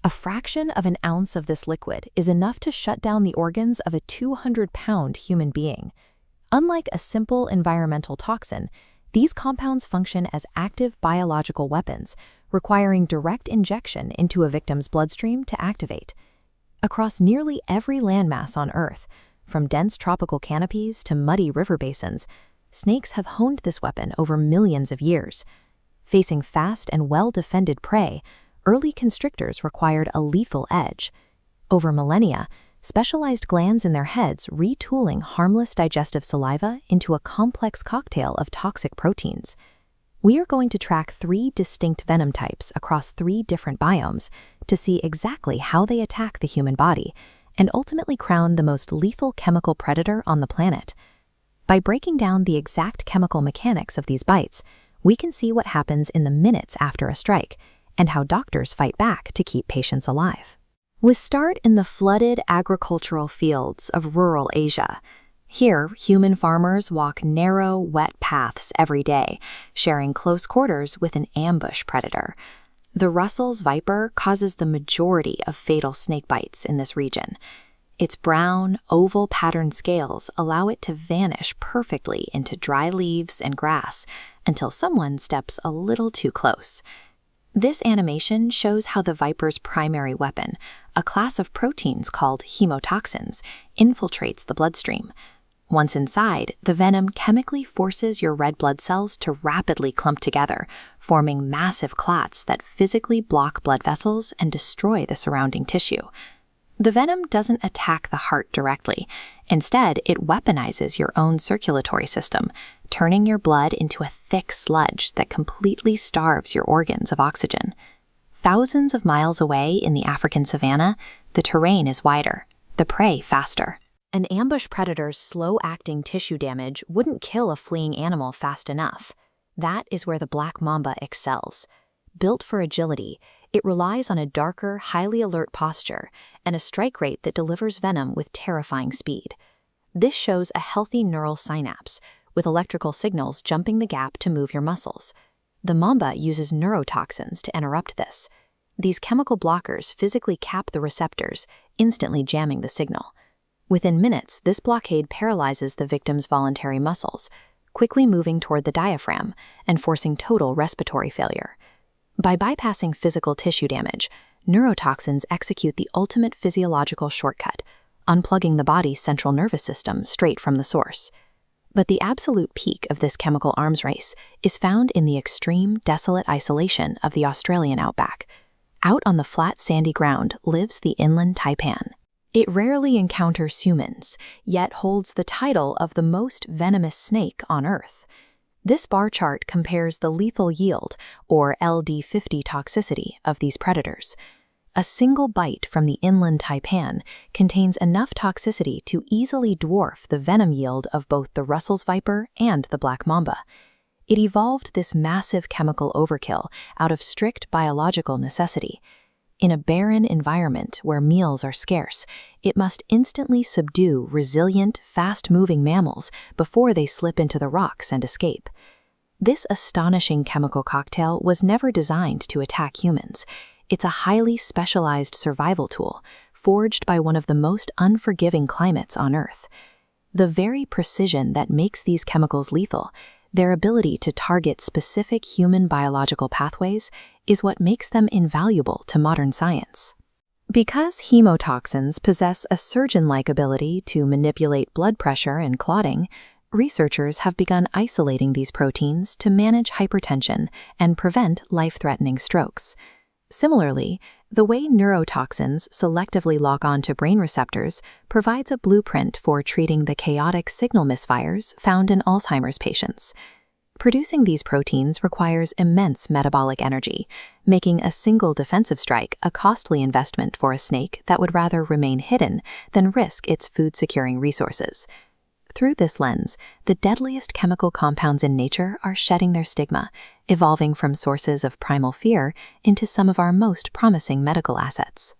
A fraction of an ounce of this liquid is enough to shut down the organs of a 200-pound human being. Unlike a simple environmental toxin, these compounds function as active biological weapons, requiring direct injection into a victim's bloodstream to activate. Across nearly every landmass on Earth, from dense tropical canopies to muddy river basins, snakes have honed this weapon over millions of years. Facing fast and well-defended prey, early constrictors required a lethal edge. Over millennia, specialized glands in their heads retooling harmless digestive saliva into a complex cocktail of toxic proteins. We are going to track 3 distinct venom types across 3 different biomes to see exactly how they attack the human body and ultimately crown the most lethal chemical predator on the planet. By breaking down the exact chemical mechanics of these bites, we can see what happens in the minutes after a strike and how doctors fight back to keep patients alive. We start in the flooded agricultural fields of rural Asia. Here, human farmers walk narrow, wet paths every day, sharing close quarters with an ambush predator. The Russell's viper causes the majority of fatal snake bites in this region. Its brown, oval-patterned scales allow it to vanish perfectly into dry leaves and grass until someone steps a little too close. This animation shows how the viper's primary weapon, a class of proteins called hemotoxins, infiltrates the bloodstream. Once inside, the venom chemically forces your red blood cells to rapidly clump together, forming massive clots that physically block blood vessels and destroy the surrounding tissue. The venom doesn't attack the heart directly. Instead, it weaponizes your own circulatory system, turning your blood into a thick sludge that completely starves your organs of oxygen. Thousands of miles away in the African savanna, the terrain is wider, the prey faster. An ambush predator's slow-acting tissue damage wouldn't kill a fleeing animal fast enough. That is where the black mamba excels. Built for agility, it relies on a darker, highly alert posture and a strike rate that delivers venom with terrifying speed. This shows a healthy neural synapse, with electrical signals jumping the gap to move your muscles. The mamba uses neurotoxins to interrupt this. These chemical blockers physically cap the receptors, instantly jamming the signal. Within minutes, this blockade paralyzes the victim's voluntary muscles, quickly moving toward the diaphragm and forcing total respiratory failure. By bypassing physical tissue damage, neurotoxins execute the ultimate physiological shortcut, unplugging the body's central nervous system straight from the source. But the absolute peak of this chemical arms race is found in the extreme, desolate isolation of the Australian outback. Out on the flat, sandy ground lives the inland Taipan. It rarely encounters humans, yet holds the title of the most venomous snake on Earth. This bar chart compares the lethal yield, or LD50 toxicity, of these predators. A single bite from the inland Taipan contains enough toxicity to easily dwarf the venom yield of both the Russell's viper and the black mamba. It evolved this massive chemical overkill out of strict biological necessity. In a barren environment where meals are scarce, it must instantly subdue resilient, fast-moving mammals before they slip into the rocks and escape. This astonishing chemical cocktail was never designed to attack humans. It's a highly specialized survival tool, forged by one of the most unforgiving climates on Earth. The very precision that makes these chemicals lethal, their ability to target specific human biological pathways, is what makes them invaluable to modern science. Because hemotoxins possess a surgeon-like ability to manipulate blood pressure and clotting, researchers have begun isolating these proteins to manage hypertension and prevent life-threatening strokes. Similarly, the way neurotoxins selectively lock onto brain receptors provides a blueprint for treating the chaotic signal misfires found in Alzheimer's patients. Producing these proteins requires immense metabolic energy, making a single defensive strike a costly investment for a snake that would rather remain hidden than risk its food-securing resources. Through this lens, the deadliest chemical compounds in nature are shedding their stigma, evolving from sources of primal fear into some of our most promising medical assets.